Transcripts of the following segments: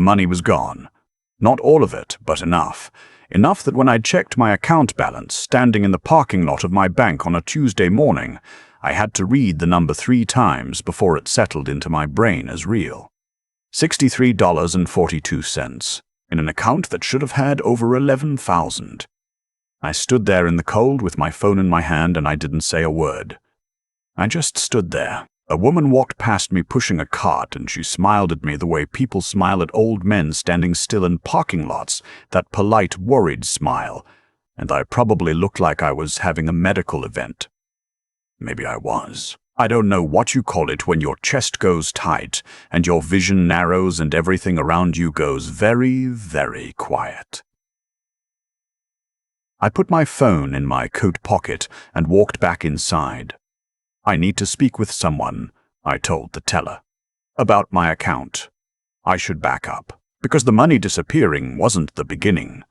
Money was gone. Not all of it, but enough. Enough that when I checked my account balance, standing in the parking lot of my bank on a Tuesday morning, I had to read the number 3 times before it settled into my brain as real. $63.42, in an account that should have had over 11,000. I stood there in the cold with my phone in my hand and I didn't say a word. I just stood there. A woman walked past me pushing a cart and she smiled at me the way people smile at old men standing still in parking lots, that polite, worried smile, and I probably looked like I was having a medical event. Maybe I was. I don't know what you call it when your chest goes tight and your vision narrows and everything around you goes very, very quiet. I put my phone in my coat pocket and walked back inside. I need to speak with someone, I told the teller, about my account. I should back up, because the money disappearing wasn't the beginning.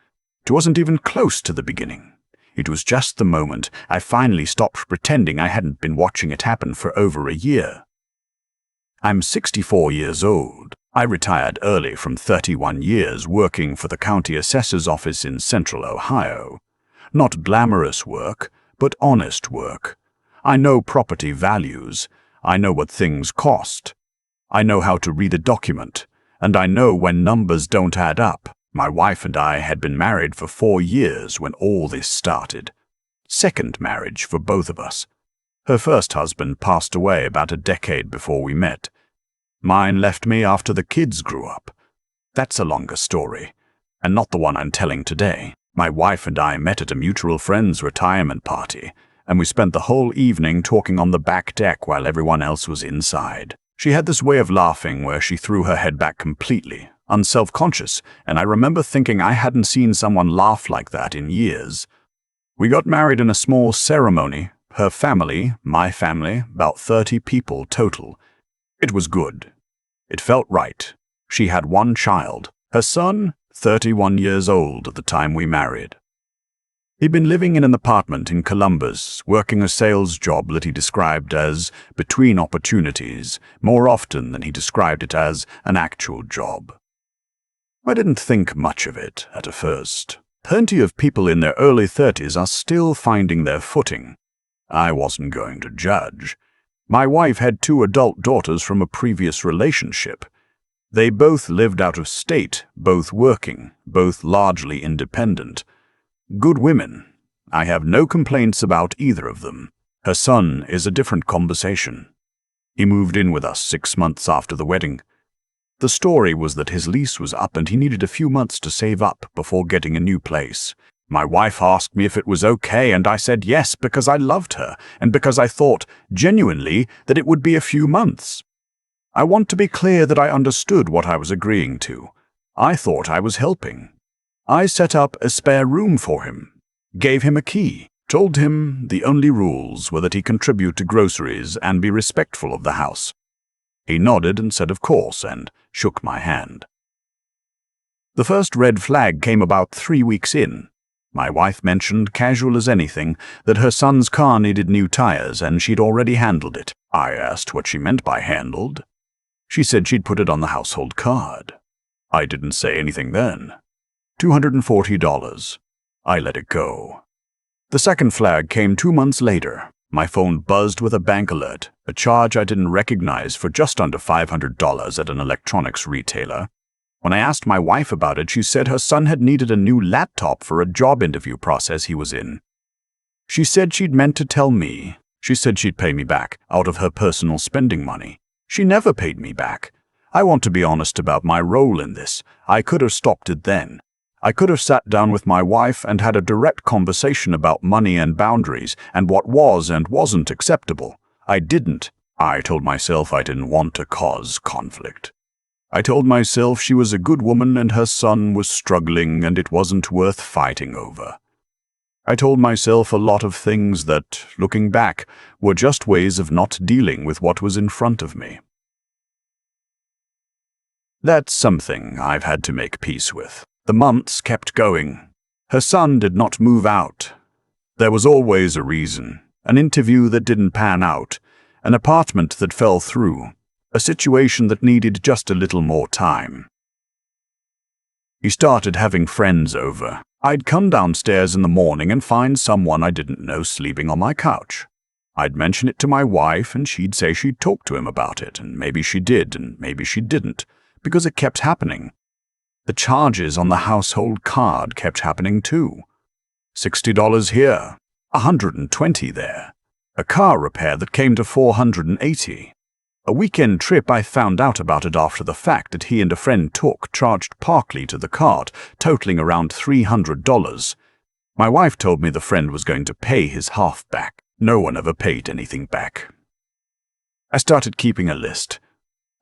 It wasn't even close to the beginning. It was just the moment I finally stopped pretending I hadn't been watching it happen for over a year. I'm 64 years old. I retired early from 31 years working for the county assessor's office in Central Ohio. Not glamorous work, but honest work. I know property values. I know what things cost. I know how to read a document, and I know when numbers don't add up. My wife and I had been married for 4 years when all this started. Second marriage for both of us. Her first husband passed away about a decade before we met. Mine left me after the kids grew up. That's a longer story, and not the one I'm telling today. My wife and I met at a mutual friend's retirement party, and we spent the whole evening talking on the back deck while everyone else was inside. She had this way of laughing where she threw her head back completely, unself-conscious, and I remember thinking I hadn't seen someone laugh like that in years. We got married in a small ceremony. Her family, my family, about 30 people total. It was good. It felt right. She had 1 child. Her son, 31 years old at the time we married. He'd been living in an apartment in Columbus, working a sales job that he described as between opportunities, more often than he described it as an actual job. I didn't think much of it at first. Plenty of people in their early 30s are still finding their footing. I wasn't going to judge. My wife had 2 adult daughters from a previous relationship. They both lived out of state, both working, both largely independent. Good women. I have no complaints about either of them. Her son is a different conversation. He moved in with us 6 months after the wedding. The story was that his lease was up and he needed a few months to save up before getting a new place. My wife asked me if it was okay, and I said yes because I loved her and because I thought, genuinely, that it would be a few months. I want to be clear that I understood what I was agreeing to. I thought I was helping. I set up a spare room for him, gave him a key, told him the only rules were that he contribute to groceries and be respectful of the house. He nodded and said of course and shook my hand. The first red flag came about 3 weeks in. My wife mentioned, casual as anything, that her son's car needed new tires and she'd already handled it. I asked what she meant by handled. She said she'd put it on the household card. I didn't say anything then. $240. I let it go. The second flag came 2 months later. My phone buzzed with a bank alert, a charge I didn't recognize for just under $500 at an electronics retailer. When I asked my wife about it, she said her son had needed a new laptop for a job interview process he was in. She said she'd meant to tell me. She said she'd pay me back out of her personal spending money. She never paid me back. I want to be honest about my role in this. I could have stopped it then. I could have sat down with my wife and had a direct conversation about money and boundaries and what was and wasn't acceptable. I didn't. I told myself I didn't want to cause conflict. I told myself she was a good woman and her son was struggling and it wasn't worth fighting over. I told myself a lot of things that, looking back, were just ways of not dealing with what was in front of me. That's something I've had to make peace with. The months kept going. Her son did not move out. There was always a reason. An interview that didn't pan out. An apartment that fell through. A situation that needed just a little more time. He started having friends over. I'd come downstairs in the morning and find someone I didn't know sleeping on my couch. I'd mention it to my wife, and she'd say she'd talked to him about it, and maybe she did, and maybe she didn't, because it kept happening. The charges on the household card kept happening too. $60 here, $120 there. A car repair that came to $480. A weekend trip I found out about it after the fact that he and a friend took charged Parkley to the cart, totaling around $300. My wife told me the friend was going to pay his half back. No one ever paid anything back. I started keeping a list.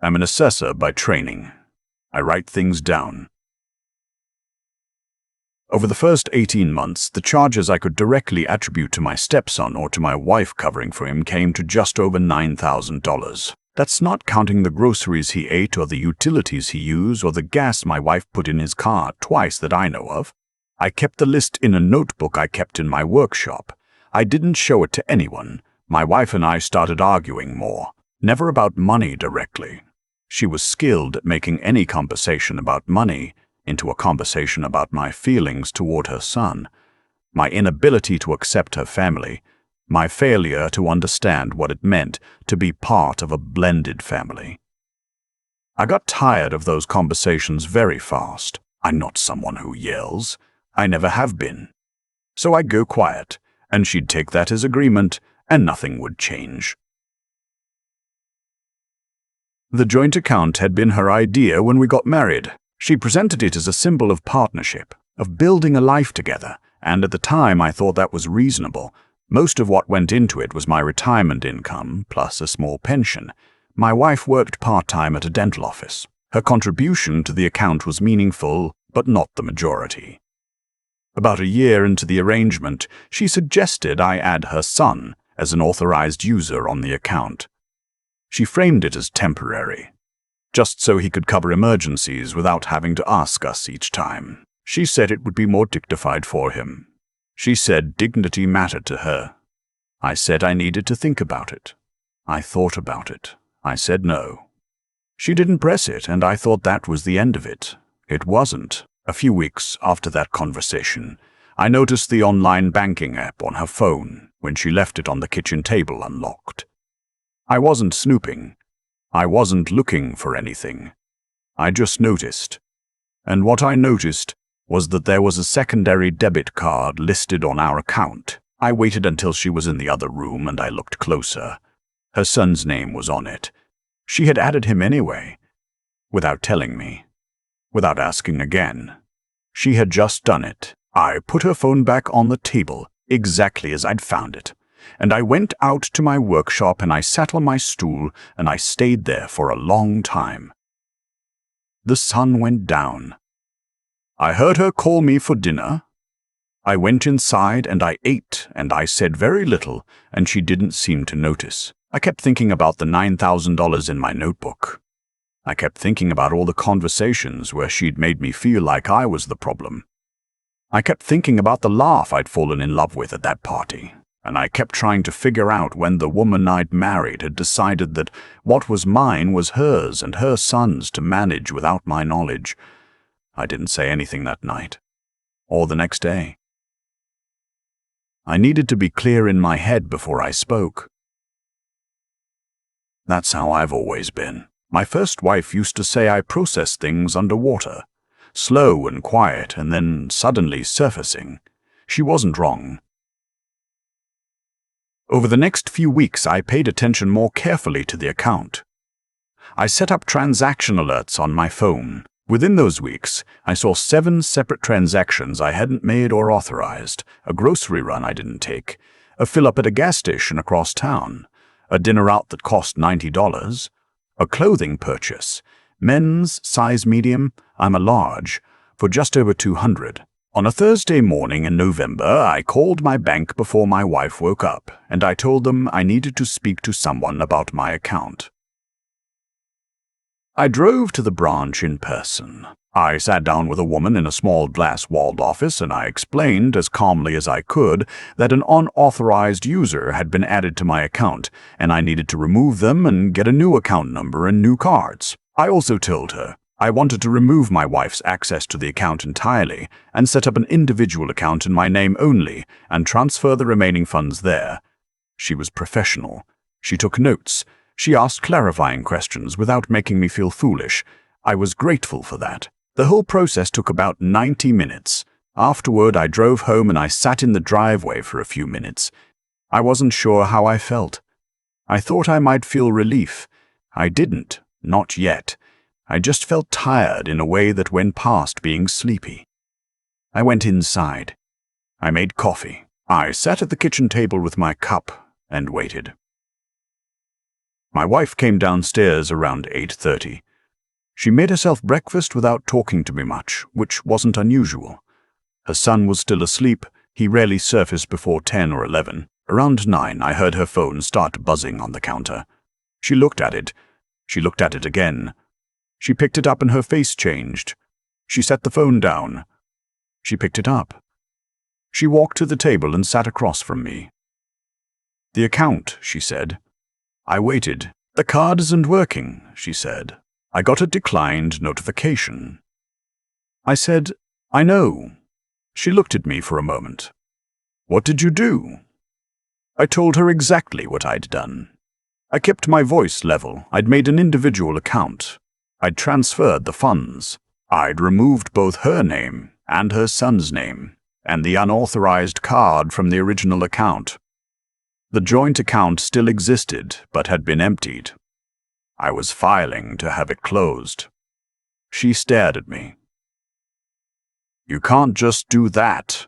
I'm an assessor by training. I write things down. Over the first 18 months, the charges I could directly attribute to my stepson or to my wife covering for him came to just over $9,000. That's not counting the groceries he ate or the utilities he used or the gas my wife put in his car twice that I know of. I kept the list in a notebook I kept in my workshop. I didn't show it to anyone. My wife and I started arguing more, never about money directly. She was skilled at making any conversation about money into a conversation about my feelings toward her son, my inability to accept her family, my failure to understand what it meant to be part of a blended family. I got tired of those conversations very fast. I'm not someone who yells. I never have been. So I'd go quiet, and she'd take that as agreement, and nothing would change. The joint account had been her idea when we got married. She presented it as a symbol of partnership, of building a life together, and at the time I thought that was reasonable. Most of what went into it was my retirement income, plus a small pension. My wife worked part-time at a dental office. Her contribution to the account was meaningful, but not the majority. About a year into the arrangement, she suggested I add her son as an authorized user on the account. She framed it as temporary, just so he could cover emergencies without having to ask us each time. She said it would be more dignified for him. She said dignity mattered to her. I said I needed to think about it. I thought about it. I said no. She didn't press it, and I thought that was the end of it. It wasn't. A few weeks after that conversation, I noticed the online banking app on her phone when she left it on the kitchen table unlocked. I wasn't snooping. I wasn't looking for anything. I just noticed. And what I noticed was that there was a secondary debit card listed on our account. I waited until she was in the other room and I looked closer. Her son's name was on it. She had added him anyway, without telling me, without asking again. She had just done it. I put her phone back on the table, exactly as I'd found it. And I went out to my workshop and I sat on my stool and I stayed there for a long time. The sun went down. I heard her call me for dinner. I went inside and I ate and I said very little and she didn't seem to notice. I kept thinking about the $9,000 in my notebook. I kept thinking about all the conversations where she'd made me feel like I was the problem. I kept thinking about the laugh I'd fallen in love with at that party. And I kept trying to figure out when the woman I'd married had decided that what was mine was hers and her son's to manage without my knowledge. I didn't say anything that night, or the next day. I needed to be clear in my head before I spoke. That's how I've always been. My first wife used to say I processed things underwater, slow and quiet, and then suddenly surfacing. She wasn't wrong. Over the next few weeks, I paid attention more carefully to the account. I set up transaction alerts on my phone. Within those weeks, I saw 7 separate transactions I hadn't made or authorized, a grocery run I didn't take, a fill-up at a gas station across town, a dinner out that cost $90, a clothing purchase, men's size medium, I'm a large, for just over $200. On a Thursday morning in November, I called my bank before my wife woke up, and I told them I needed to speak to someone about my account. I drove to the branch in person. I sat down with a woman in a small glass-walled office, and I explained as calmly as I could that an unauthorized user had been added to my account, and I needed to remove them and get a new account number and new cards. I also told her I wanted to remove my wife's access to the account entirely and set up an individual account in my name only and transfer the remaining funds there. She was professional. She took notes. She asked clarifying questions without making me feel foolish. I was grateful for that. The whole process took about 90 minutes. Afterward, I drove home and I sat in the driveway for a few minutes. I wasn't sure how I felt. I thought I might feel relief. I didn't, not yet. I just felt tired in a way that went past being sleepy. I went inside. I made coffee. I sat at the kitchen table with my cup and waited. My wife came downstairs around 8:30. She made herself breakfast without talking to me much, which wasn't unusual. Her son was still asleep. He rarely surfaced before 10 or 11. Around 9, I heard her phone start buzzing on the counter. She looked at it. She looked at it again. She picked it up and her face changed. She set the phone down. She picked it up. She walked to the table and sat across from me. "The account," she said. I waited. "The card isn't working," she said. "I got a declined notification." I said, "I know." She looked at me for a moment. "What did you do?" I told her exactly what I'd done. I kept my voice level. I'd made an individual account. I'd transferred the funds. I'd removed both her name and her son's name, and the unauthorized card from the original account. The joint account still existed, but had been emptied. I was filing to have it closed. She stared at me. "You can't just do that,"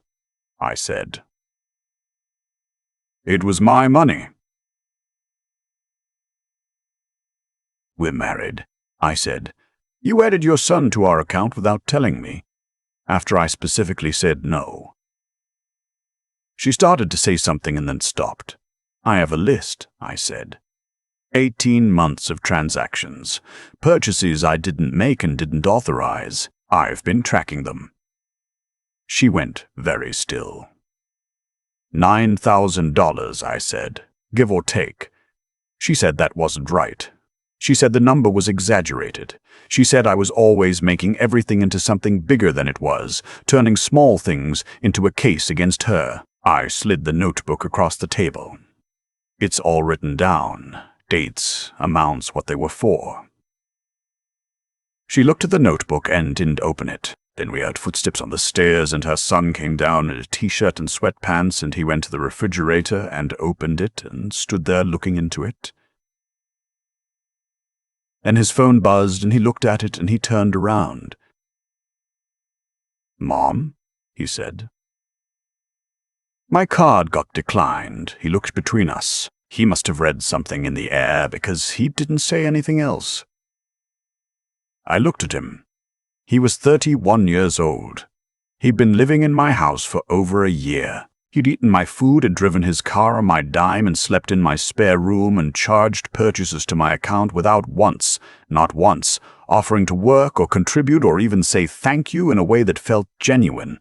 I said. "It was my money." "We're married," I said. "You added your son to our account without telling me," after I specifically said no. She started to say something and then stopped. "I have a list," I said. 18 months of transactions, purchases I didn't make and didn't authorize. I've been tracking them. She went very still. $9,000, I said, give or take. She said that wasn't right. She said the number was exaggerated. She said I was always making everything into something bigger than it was, turning small things into a case against her. I slid the notebook across the table. "It's all written down. Dates, amounts, what they were for." She looked at the notebook and didn't open it. Then we heard footsteps on the stairs and her son came down in a t-shirt and sweatpants and he went to the refrigerator and opened it and stood there looking into it. Then his phone buzzed and he looked at it and he turned around. "Mom?" he said. "My card got declined." He looked between us. He must have read something in the air because he didn't say anything else. I looked at him. He was 31 years old. He'd been living in my house for over a year. He'd eaten my food and driven his car on my dime and slept in my spare room and charged purchases to my account without once, not once, offering to work or contribute or even say thank you in a way that felt genuine.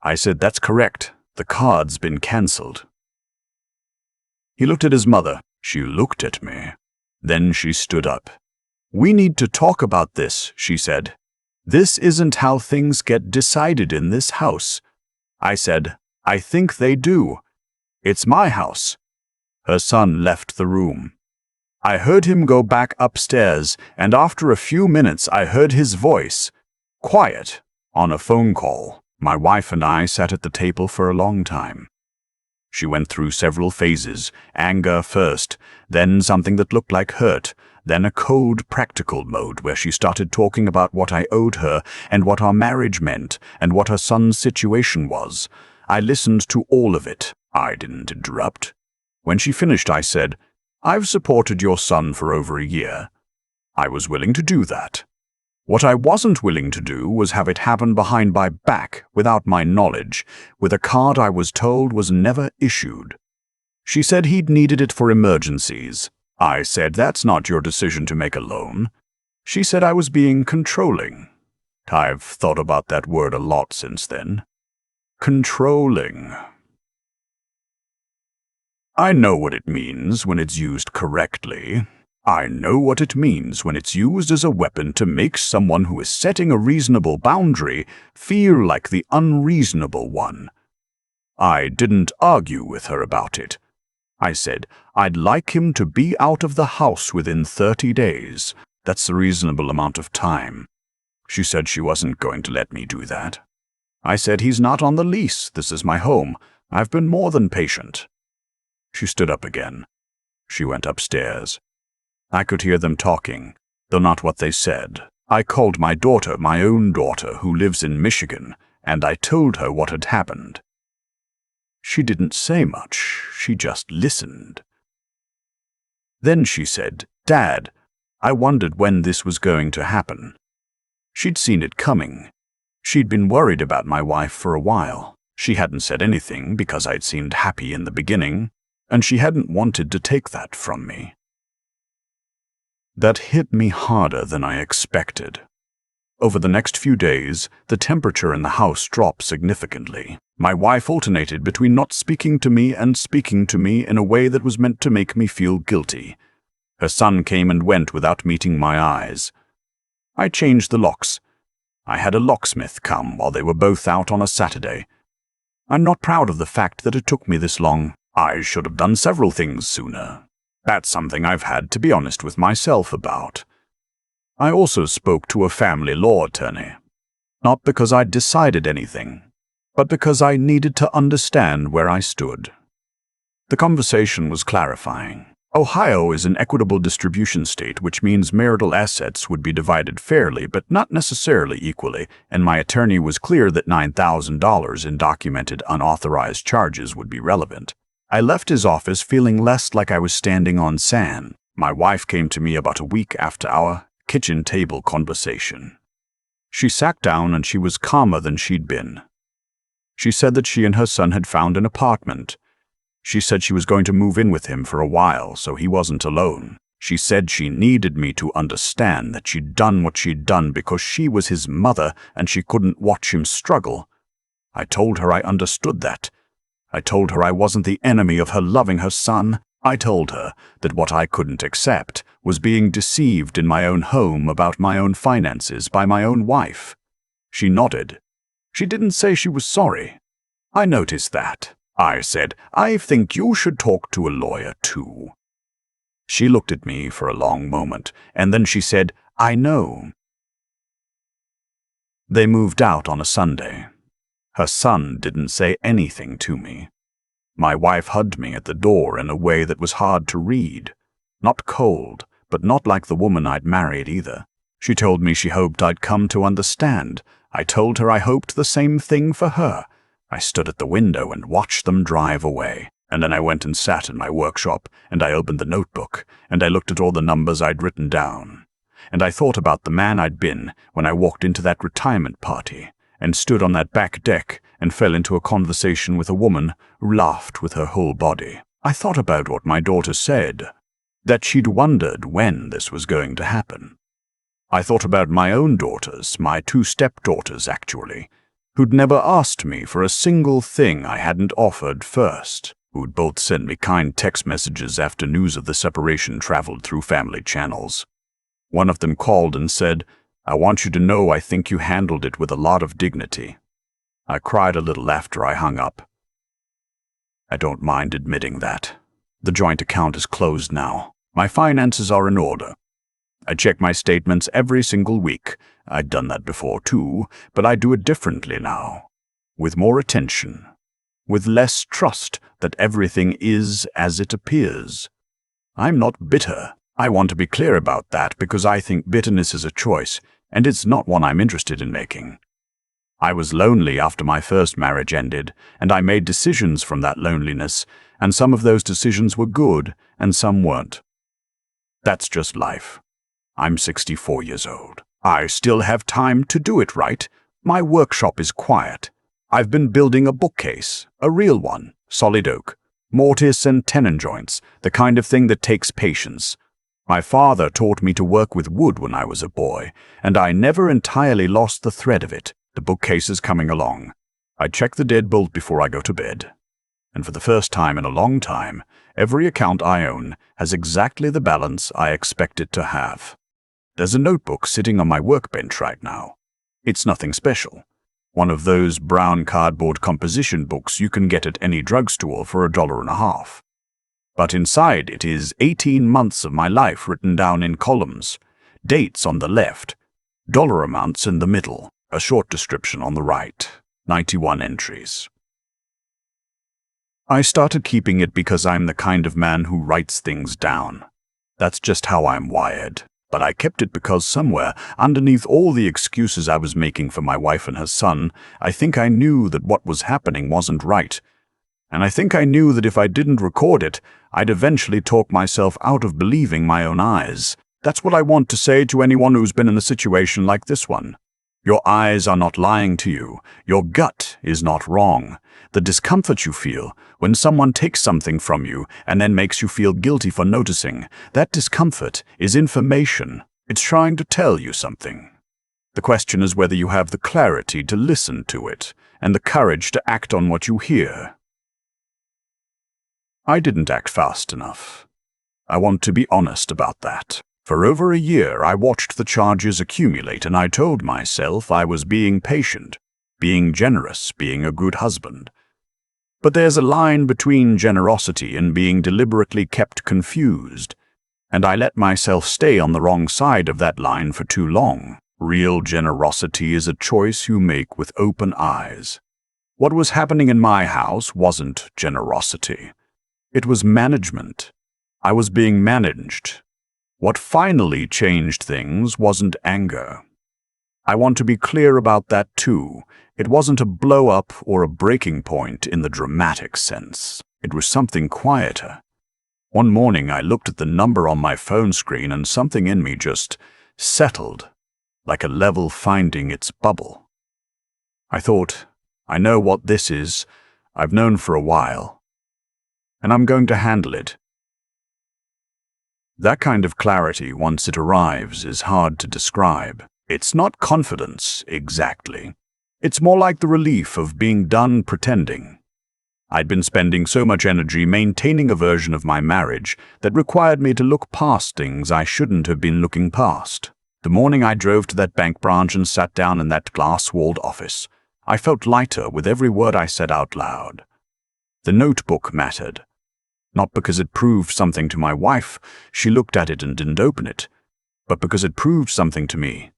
I said, "That's correct. The card's been cancelled." He looked at his mother. She looked at me. Then she stood up. "We need to talk about this," she said. "This isn't how things get decided in this house." I said, "I think they do. It's my house." Her son left the room. I heard him go back upstairs, and after a few minutes I heard his voice, quiet, on a phone call. My wife and I sat at the table for a long time. She went through several phases, anger first, then something that looked like hurt, then a cold, practical mode where she started talking about what I owed her and what our marriage meant and what her son's situation was. I listened to all of it. I didn't interrupt. When she finished, I said, "I've supported your son for over a year. I was willing to do that. What I wasn't willing to do was have it happen behind my back, without my knowledge, with a card I was told was never issued." She said he'd needed it for emergencies. I said, "That's not your decision to make alone." She said I was being controlling. I've thought about that word a lot since then. Controlling. I know what it means when it's used correctly. I know what it means when it's used as a weapon to make someone who is setting a reasonable boundary feel like the unreasonable one. I didn't argue with her about it. I said I'd like him to be out of the house within 30 days. That's a reasonable amount of time. She said she wasn't going to let me do that. I said he's not on the lease. This is my home. I've been more than patient. She stood up again. She went upstairs. I could hear them talking, though not what they said. I called my daughter, my own daughter, who lives in Michigan, and I told her what had happened. She didn't say much. She just listened. Then she said, "Dad, I wondered when this was going to happen." She'd seen it coming. She'd been worried about my wife for a while. She hadn't said anything because I'd seemed happy in the beginning, and she hadn't wanted to take that from me. That hit me harder than I expected. Over the next few days, the temperature in the house dropped significantly. My wife alternated between not speaking to me and speaking to me in a way that was meant to make me feel guilty. Her son came and went without meeting my eyes. I changed the locks. I had a locksmith come while they were both out on a Saturday. I'm not proud of the fact that it took me this long. I should have done several things sooner. That's something I've had to be honest with myself about. I also spoke to a family law attorney, not because I'd decided anything, but because I needed to understand where I stood. The conversation was clarifying. Ohio is an equitable distribution state, which means marital assets would be divided fairly, but not necessarily equally, and my attorney was clear that $9,000 in documented unauthorized charges would be relevant. I left his office feeling less like I was standing on sand. My wife came to me about a week after our kitchen table conversation. She sat down and she was calmer than she'd been. She said that she and her son had found an apartment. She said she was going to move in with him for a while, so he wasn't alone. She said she needed me to understand that she'd done what she'd done because she was his mother and she couldn't watch him struggle. I told her I understood that. I told her I wasn't the enemy of her loving her son. I told her that what I couldn't accept was being deceived in my own home about my own finances by my own wife. She nodded. She didn't say she was sorry. I noticed that. I said, "I think you should talk to a lawyer too." She looked at me for a long moment, and then she said, "I know." They moved out on a Sunday. Her son didn't say anything to me. My wife hugged me at the door in a way that was hard to read. Not cold, but not like the woman I'd married either. She told me she hoped I'd come to understand. I told her I hoped the same thing for her. I stood at the window and watched them drive away. And then I went and sat in my workshop, and I opened the notebook, and I looked at all the numbers I'd written down. And I thought about the man I'd been when I walked into that retirement party, and stood on that back deck and fell into a conversation with a woman who laughed with her whole body. I thought about what my daughter said, that she'd wondered when this was going to happen. I thought about my own daughters, my two stepdaughters actually, who'd never asked me for a single thing I hadn't offered first, who'd both send me kind text messages after news of the separation traveled through family channels. One of them called and said, "I want you to know I think you handled it with a lot of dignity." I cried a little after I hung up. I don't mind admitting that. The joint account is closed now. My finances are in order. I check my statements every single week. I'd done that before too, but I do it differently now. With more attention. With less trust that everything is as it appears. I'm not bitter. I want to be clear about that because I think bitterness is a choice, and it's not one I'm interested in making. I was lonely after my first marriage ended, and I made decisions from that loneliness, and some of those decisions were good, and some weren't. That's just life. I'm 64 years old. I still have time to do it right. My workshop is quiet. I've been building a bookcase, a real one, solid oak, mortise and tenon joints, the kind of thing that takes patience. My father taught me to work with wood when I was a boy, and I never entirely lost the thread of it. The bookcase is coming along. I check the deadbolt before I go to bed. And for the first time in a long time, every account I own has exactly the balance I expect it to have. There's a notebook sitting on my workbench right now. It's nothing special. One of those brown cardboard composition books you can get at any drugstore for $1.50. But inside it is 18 months of my life written down in columns, dates on the left, dollar amounts in the middle, a short description on the right, 91 entries. I started keeping it because I'm the kind of man who writes things down. That's just how I'm wired. But I kept it because somewhere, underneath all the excuses I was making for my wife and her son, I think I knew that what was happening wasn't right. And I think I knew that if I didn't record it, I'd eventually talk myself out of believing my own eyes. That's what I want to say to anyone who's been in a situation like this one. Your eyes are not lying to you. Your gut is not wrong. The discomfort you feel when someone takes something from you and then makes you feel guilty for noticing, that discomfort is information. It's trying to tell you something. The question is whether you have the clarity to listen to it and the courage to act on what you hear. I didn't act fast enough. I want to be honest about that. For over a year, I watched the charges accumulate, and I told myself I was being patient, being generous, being a good husband. But there's a line between generosity and being deliberately kept confused, and I let myself stay on the wrong side of that line for too long. Real generosity is a choice you make with open eyes. What was happening in my house wasn't generosity. It was management. I was being managed. What finally changed things wasn't anger. I want to be clear about that too. It wasn't a blow-up or a breaking point in the dramatic sense. It was something quieter. One morning I looked at the number on my phone screen and something in me just settled, like a level finding its bubble. I thought, I know what this is. I've known for a while. And I'm going to handle it. That kind of clarity, once it arrives, is hard to describe. It's not confidence, exactly. It's more like the relief of being done pretending. I'd been spending so much energy maintaining a version of my marriage that required me to look past things I shouldn't have been looking past. The morning I drove to that bank branch and sat down in that glass-walled office, I felt lighter with every word I said out loud. The notebook mattered. Not because it proved something to my wife, she looked at it and didn't open it, but because it proved something to me.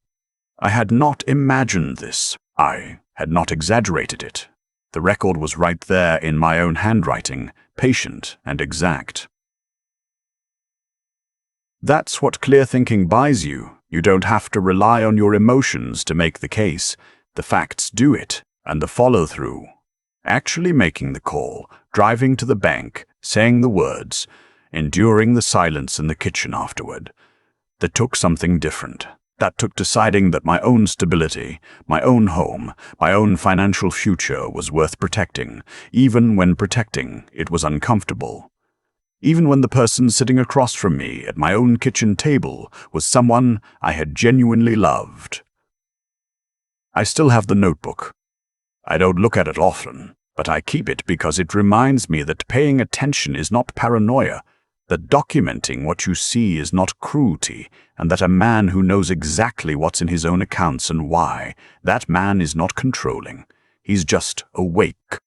I had not imagined this. I had not exaggerated it. The record was right there in my own handwriting, patient and exact. That's what clear thinking buys you. You don't have to rely on your emotions to make the case. The facts do it, and the follow-through. Actually making the call, driving to the bank, saying the words, enduring the silence in the kitchen afterward. That took something different. That took deciding that my own stability, my own home, my own financial future was worth protecting, even when protecting it was uncomfortable. Even when the person sitting across from me at my own kitchen table was someone I had genuinely loved. I still have the notebook. I don't look at it often, but I keep it because it reminds me that paying attention is not paranoia, that documenting what you see is not cruelty, and that a man who knows exactly what's in his own accounts and why, that man is not controlling. He's just awake.